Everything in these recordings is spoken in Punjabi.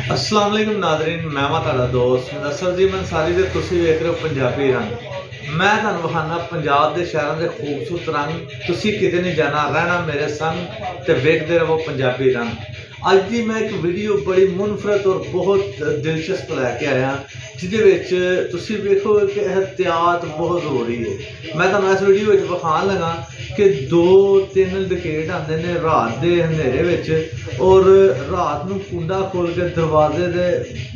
अस्सलाम वालेकुम नाज़रीन, मैं ਤੁਹਾਡਾ ਦੋਸਤ ਨਸਰ ਜੀ ਮਨਸਾਰੀ ਤੇ ਤੁਸੀਂ ਵੇਖ ਰਹੇ ਹੋ ਪੰਜਾਬੀ ਰੰਗ। ਮੈਂ ਤੁਹਾਨੂੰ ਵਿਖਾਣਾ ਪੰਜਾਬ ਦੇ ਸ਼ਹਿਰਾਂ ਦੇ ਖੂਬਸੂਰਤ ਰੰਗ। ਤੁਸੀਂ ਕਿਤੇ ਨਹੀਂ ਜਾਣਾ, ਰਹਿਣਾ ਮੇਰੇ ਸੰਗ ਤੇ ਵੇਖਦੇ ਰਹੋ ਪੰਜਾਬੀ ਰੰਗ। ਅੱਜ ਦੀ ਮੈਂ ਇੱਕ ਵੀਡੀਓ ਬੜੀ ਮੁਨਫਰਦ ਔਰ ਬਹੁਤ ਦਿਲਚਸਪ ਲੈ ਕੇ ਆਇਆ, ਜਿਹਦੇ ਵਿੱਚ ਤੁਸੀਂ ਵੇਖੋ ਕਿ ਇਹਤਿਆਤ ਬਹੁਤ ਜ਼ਰੂਰੀ ਹੈ। ਮੈਂ ਤੁਹਾਨੂੰ ਇਸ ਵੀਡੀਓ ਵਿੱਚ ਵਿਖਾਉਣ ਲੱਗਾ कि 2-3 ਡਕੇਟ ਆਉਂਦੇ ਨੇ ਰਾਤ ਦੇ ਹਨੇਰੇ ਵਿੱਚ ਔਰ ਰਾਤ ਨੂੰ ਕੁੰਡਾ ਖੋਲ ਕੇ ਦਰਵਾਜ਼ੇ ਦੇ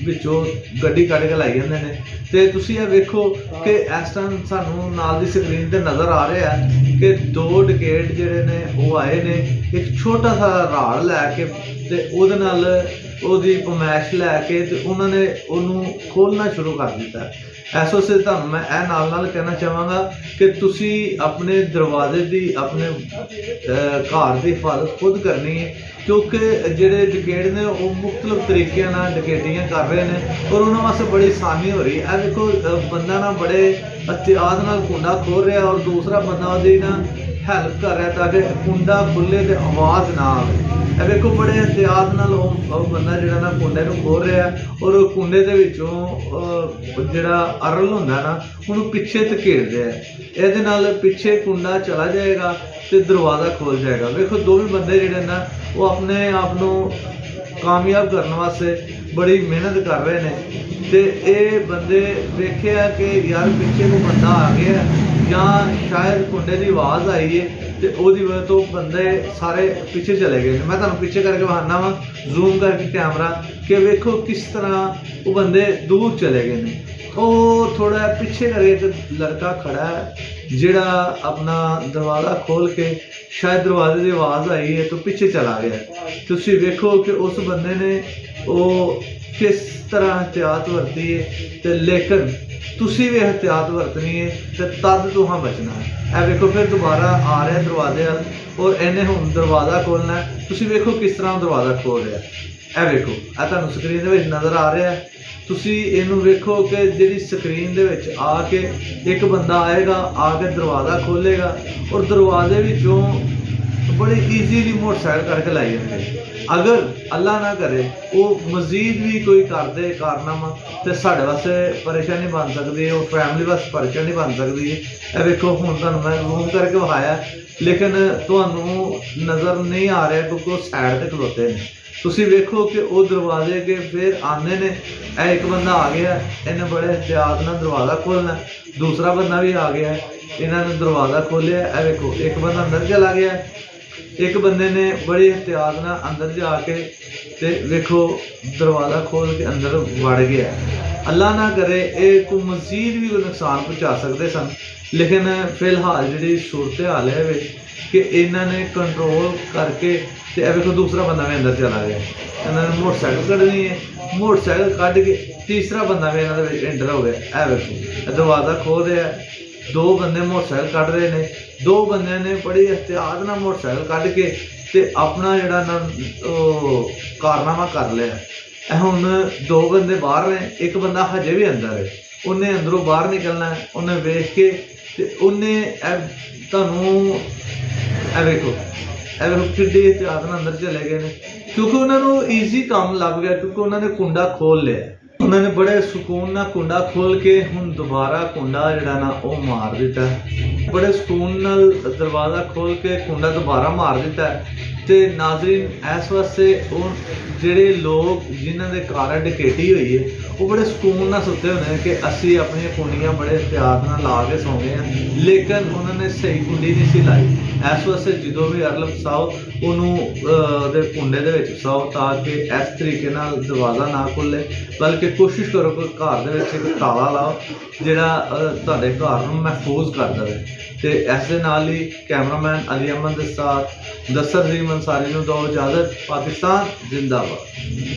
ਵਿੱਚੋਂ ਗੱਡੀ ਕੱਢ ਕੇ ਲਾਈ ਜਾਂਦੇ ਨੇ। ਤੇ ਤੁਸੀਂ ਇਹ ਵੇਖੋ ਕਿ ਇਸ ਟਾਈਮ ਸਾਨੂੰ ਨਾਲ ਦੀ ਸਕਰੀਨ ਤੇ ਨਜ਼ਰ ਆ ਰਿਹਾ ਕਿ 2 ਡਕੇਟ ਜਿਹੜੇ ਨੇ ਉਹ ਆਏ ਨੇ ਇੱਕ ਛੋਟਾ ਸਾ ਰਾੜ ਲੈ ਕੇ ਤੇ ਉਹਦੇ ਨਾਲ ਉਹਦੀ ਪਮੈਸ਼ ਲੈ ਕੇ ਤੇ ਉਹਨਾਂ ਨੇ ਉਹਨੂੰ ਖੋਲਣਾ ਸ਼ੁਰੂ ਕਰ ਦਿੱਤਾ। ਇਸ ਵਾਸਤੇ ਤੁਹਾਨੂੰ ਮੈਂ ਇਹ ਨਾਲ ਕਹਿਣਾ ਚਾਹਾਂਗਾ ਕਿ ਤੁਸੀਂ ਆਪਣੇ ਦਰਵਾਜ਼ੇ ਦੀ ਆਪਣੇ ਘਰ ਦੀ ਹਿਫਾਜ਼ਤ ਖੁਦ ਕਰਨੀ ਹੈ, ਕਿਉਂਕਿ ਜਿਹੜੇ ਡਕੇਟ ਨੇ ਉਹ ਮੁਖਤਲਿਫ ਤਰੀਕਿਆਂ ਨਾਲ ਡਕੈਤੀਆਂ ਕਰ ਰਹੇ ਨੇ ਔਰ ਉਹਨਾਂ ਵਾਸਤੇ ਬੜੀ ਆਸਾਨੀ ਹੋ ਰਹੀ ਹੈ। ਇਹ ਦੇਖੋ ਬੰਦਾ ਨਾ ਬੜੇ ਅਹਤਿਆਤ ਨਾਲ ਕੁੰਡਾ ਖੋਲ ਰਿਹਾ ਔਰ ਦੂਸਰਾ ਬੰਦਾ ਉਹਦੀ ਨਾ ਹੈਲਪ ਕਰ ਰਿਹਾ ਤਾਂ ਕਿ ਕੁੰਡਾ ਖੁੱਲੇ ਤੇ ਆਵਾਜ਼ ਨਾ ਆਵੇ। ਇਹ ਵੇਖੋ ਬੜੇ ਅਹਤਿਆਤ ਨਾਲ ਉਹ ਬੰਦਾ ਜਿਹੜਾ ਨਾ ਕੁੰਡੇ ਨੂੰ ਖੋਲ ਰਿਹਾ ਔਰ ਕੁੰਡੇ ਦੇ ਵਿੱਚੋਂ ਜਿਹੜਾ ਅਰਲ ਹੁੰਦਾ ਨਾ ਉਹਨੂੰ ਪਿੱਛੇ ਧਕੇਲ ਰਿਹਾ। ਇਹਦੇ ਨਾਲ ਪਿੱਛੇ ਕੁੰਡਾ ਚਲਾ ਜਾਏਗਾ ਤੇ ਦਰਵਾਜ਼ਾ ਖੁੱਲ ਜਾਏਗਾ। ਵੇਖੋ ਦੋਵੇਂ ਬੰਦੇ ਜਿਹੜੇ ਨਾ ਉਹ ਆਪਣੇ ਆਪ ਨੂੰ ਕਾਮਯਾਬ ਕਰਨ ਵਾਸਤੇ ਬੜੀ ਮਿਹਨਤ ਕਰ ਰਹੇ ਨੇ। ਤੇ ਇਹ ਬੰਦੇ ਵੇਖਿਆ ਕਿ ਯਾਰ ਪਿੱਛੇ ਕੋਈ ਬੰਦਾ ਆ ਗਿਆ ਜਾਂ ਸ਼ਾਇਦ ਕੁੰਡੇ ਦੀ ਆਵਾਜ਼ ਆਈ ਹੈ ਤੇ ਉਹਦੀ ਵਜ੍ਹਾ ਤੋਂ ਬੰਦੇ ਸਾਰੇ ਪਿੱਛੇ ਚਲੇ ਗਏ ਨੇ। ਮੈਂ ਤੁਹਾਨੂੰ ਪਿੱਛੇ ਕਰਕੇ ਵਿਖਾਉਣਾ ਵਾ ਜ਼ੂਮ ਕਰਕੇ ਕੈਮਰਾ ਕਿ ਵੇਖੋ ਕਿਸ ਤਰ੍ਹਾਂ ਉਹ ਬੰਦੇ ਦੂਰ ਚਲੇ ਗਏ ਨੇ। ਉਹ ਥੋੜਾ ਪਿੱਛੇ ਕਰਕੇ ਇੱਕ ਲੜਕਾ ਖੜਾ ਹੈ ਜਿਹੜਾ ਆਪਣਾ ਦਰਵਾਜ਼ਾ ਖੋਲ ਕੇ ਸ਼ਾਇਦ ਦਰਵਾਜ਼ੇ ਦੀ ਆਵਾਜ਼ ਆਈ ਹੈ ਤਾਂ ਪਿੱਛੇ ਚਲਾ ਗਿਆ। ਤੁਸੀਂ ਵੇਖੋ ਕਿ ਉਸ ਬੰਦੇ ਨੇ ਉਹ ਕਿਸ ਤਰ੍ਹਾਂ ਅਹਤਿਆਤ ਵਰਤੀ ਹੈ ਤੇ ਲੇਕਿਨ ਤੁਸੀਂ ਵੀ ਅਹਤਿਆਤ ਵਰਤਣੀ ਹੈ ਤੇ ਤਦ ਤੁਹਾਂ ਬਚਣਾ ਹੈ। ਇਹ ਵੇਖੋ ਫਿਰ ਦੁਬਾਰਾ ਆ ਰਿਹਾ ਦਰਵਾਜ਼ੇ ਵੱਲ ਔਰ ਇਹਨੇ ਹੁਣ ਦਰਵਾਜ਼ਾ ਖੋਲ੍ਹਣਾ। ਤੁਸੀਂ ਵੇਖੋ ਕਿਸ ਤਰ੍ਹਾਂ ਦਰਵਾਜ਼ਾ ਖੋਲ ਰਿਹਾ। ਇਹ ਵੇਖੋ ਇਹ ਤੁਹਾਨੂੰ ਸਕਰੀਨ ਦੇ ਵਿੱਚ ਨਜ਼ਰ ਆ ਰਿਹਾ। ਤੁਸੀਂ ਇਹਨੂੰ ਵੇਖੋ ਕਿ ਜਿਹੜੀ ਸਕਰੀਨ ਦੇ ਵਿੱਚ ਆ ਕੇ ਇੱਕ ਬੰਦਾ ਆਏਗਾ, ਆ ਕੇ ਦਰਵਾਜ਼ਾ ਖੋਲ੍ਹੇਗਾ ਔਰ ਦਰਵਾਜ਼ੇ ਵਿੱਚੋਂ ਬੜੀ ਈਜ਼ੀਲੀ ਮੋਟਰਸਾਈਕਲ ਕਰਕੇ ਲਾਈ ਜਾਂਦੇ। ਅਗਰ ਅੱਲਾ ਨਾ ਕਰੇ ਉਹ ਮਜ਼ੀਦ ਵੀ ਕੋਈ ਕਰਦੇ ਕਾਰਨਾਮਾ ਤੇ ਸਾਡੇ ਵਾਸਤੇ ਪਰੇਸ਼ਾਨੀ ਬਣ ਸਕਦੀ ਹੈ, ਉਹ ਫੈਮਿਲੀ ਵਾਸਤੇ ਪਰੇਸ਼ਾਨੀ ਬਣ ਸਕਦੀ ਹੈ। ਇਹ ਵੇਖੋ ਹੁਣ ਤੁਹਾਨੂੰ ਮੈਂ ਜ਼ੂਮ ਕਰਕੇ ਵਿਖਾਇਆ ਲੇਕਿਨ ਤੁਹਾਨੂੰ ਨਜ਼ਰ ਨਹੀਂ ਆ ਰਿਹਾ ਕਿਉਂਕਿ ਉਹ ਸਾਈਡ ਤੇ ਖਲੋਤੇ ਨੇ। ਤੁਸੀਂ ਵੇਖੋ ਕਿ ਉਹ ਦਰਵਾਜ਼ੇ ਕੇ ਫਿਰ ਆਉਂਦੇ ਨੇ। ਇਹ ਇੱਕ ਬੰਦਾ ਆ ਗਿਆ, ਇਹਨੇ ਬੜੇ ਅਹਤਿਆਤ ਨਾਲ ਦਰਵਾਜ਼ਾ ਖੋਲ੍ਹਣਾ। ਦੂਸਰਾ ਬੰਦਾ ਵੀ ਆ ਗਿਆ, ਇਹਨਾਂ ਨੇ ਦਰਵਾਜ਼ਾ ਖੋਲ੍ਹਿਆ। ਇਹ ਵੇਖੋ ਇੱਕ ਬੰਦਾ ਅੰਦਰ ਚਲਾ ਗਿਆ, ਇੱਕ ਬੰਦੇ ਨੇ ਬੜੀ ਅਹਤਿਆਤ ਨਾਲ ਅੰਦਰ ਜਾ ਕੇ ਤੇ ਵੇਖੋ ਦਰਵਾਜ਼ਾ ਖੋਲ ਕੇ ਅੰਦਰ ਵੜ ਗਿਆ। ਅੱਲਾ ਨਾ ਕਰੇ ਇਹ ਕੋਈ ਮਜ਼ੀਦ ਵੀ ਕੋਈ ਨੁਕਸਾਨ ਪਹੁੰਚਾ ਸਕਦੇ ਸਨ, ਲੇਕਿਨ ਫਿਲਹਾਲ ਜਿਹੜੀ ਸੂਰਤ ਹਾਲ ਹੈ ਵੇ ਕਿ ਇਹਨਾਂ ਨੇ ਕੰਟਰੋਲ ਕਰਕੇ ਤੇ ਇਹ ਵੇਖੋ ਦੂਸਰਾ ਬੰਦਾ ਵੀ ਅੰਦਰ ਚਲਾ ਗਿਆ। ਇਹਨਾਂ ਨੇ ਮੋਟਰਸਾਈਕਲ ਕੱਢਣੀ ਹੈ, ਮੋਟਰਸਾਈਕਲ ਕੱਢ ਕੇ ਤੀਸਰਾ ਬੰਦਾ ਵੀ ਇਹਨਾਂ ਦੇ ਵਿੱਚ ਐਂਟਰ ਹੋ ਗਿਆ। ਇਹ ਵੇਖੋ ਦਰਵਾਜ਼ਾ ਖੋਲ ਰਿਹਾ, 2 ਬੰਦੇ ਮੋਟਰਸਾਈਕਲ ਕੱਢ ਰਹੇ ਨੇ। 2 ਬੰਦਿਆਂ ਨੇ ਬੜੀ ਅਹਤਿਆਤ ਨਾਲ ਮੋਟਰਸਾਈਕਲ ਕੱਢ ਕੇ ਤੇ ਆਪਣਾ ਜਿਹੜਾ ਨਾ ਉਹ ਕਾਰਨਾਮਾ ਕਰ ਲਿਆ। ਇਹ ਹੁਣ 2 ਬੰਦੇ ਬਾਹਰ ਨੇ, ਇੱਕ ਬੰਦਾ ਹਜੇ ਵੀ ਅੰਦਰ ਹੈ। ਉਹਨੇ ਅੰਦਰੋਂ ਬਾਹਰ ਨਿਕਲਣਾ। ਉਹਨੇ ਵੇਖ ਕੇ ਤੇ ਉਹਨੇ ਤੁਹਾਨੂੰ ਇਹ ਵੇਖੋ ਕਿੱਡੀ ਅਹਤਿਆਤ ਨਾਲ ਅੰਦਰ ਚਲੇ ਗਏ ਨੇ ਕਿਉਂਕਿ ਉਹਨਾਂ ਨੂੰ ਈਜ਼ੀ ਕੰਮ ਲੱਭ ਗਿਆ, ਕਿਉਂਕਿ ਉਹਨਾਂ ਨੇ ਕੁੰਡਾ ਖੋਲ ਲਿਆ। ਉਹਨਾਂ ਨੇ ਬੜੇ ਸਕੂਨ ਨਾਲ ਕੁੰਡਾ ਖੋਲ ਕੇ ਹੁਣ ਦੁਬਾਰਾ ਕੁੰਡਾ ਜਿਹੜਾ ਨਾ ਉਹ ਮਾਰ ਦਿੱਤਾ। ਬੜੇ ਸਕੂਨ ਨਾਲ ਦਰਵਾਜ਼ਾ ਖੋਲ ਕੇ ਕੁੰਡਾ ਦੁਬਾਰਾ ਮਾਰ ਦਿੱਤਾ। ਤੇ ਨਾਜ਼ਰੀਨ ਇਸ ਵਾਸਤੇ ਉਹ ਜਿਹੜੇ ਲੋਕ ਜਿਨ੍ਹਾਂ ਦੇ ਕਾਰਨ ਡਕੈਤੀ ਹੋਈ ਹੈ ਉਹ ਬੜੇ ਸਕੂਨ ਨਾਲ ਸੁੱਤੇ ਹੋਣੇ ਕਿ ਅਸੀਂ ਆਪਣੀਆਂ ਕੁੰਡੀਆਂ ਬੜੇ ਅਹਤਿਆਤ ਨਾਲ ਲਾ ਕੇ ਸੌਂਦੇ ਹਾਂ, ਲੇਕਿਨ ਉਹਨਾਂ ਨੇ ਸਹੀ ਕੁੰਡੀ ਨਹੀਂ ਸੀ ਲਾਈ। ਇਸ ਵਾਸਤੇ ਜਦੋਂ ਵੀ ਅਰਲ ਫਸਾਓ ਉਹਨੂੰ ਉਹਦੇ ਕੁੰਡੇ ਦੇ ਵਿੱਚ ਫਸਾਓ ਤਾਂ ਕਿ ਇਸ ਤਰੀਕੇ ਨਾਲ ਦਰਵਾਜ਼ਾ ਨਾ ਖੁੱਲੇ, ਬਲਕਿ ਕੋਸ਼ਿਸ਼ ਕਰੋ ਕਿ ਘਰ ਦੇ ਵਿੱਚ ਇੱਕ ਤਾਲਾ ਲਾਓ ਜਿਹੜਾ ਤੁਹਾਡੇ ਘਰ ਨੂੰ ਮਹਿਫੂਜ਼ ਕਰ ਦੇਵੇ। ਤੇ ਇਸ ਦੇ ਨਾਲ ਹੀ ਕੈਮਰਾਮੈਨ ਅਲੀ ਅਹਿਮਦ ਦੇ ਸਾਥ ਨਸਰ ਜੀ ਮਨਸਾਰੀ ਨੂੰ ਦਿਓ ਇਜਾਜ਼ਤ। ਪਾਕਿਸਤਾਨ ਜ਼ਿੰਦਾਬਾਦ।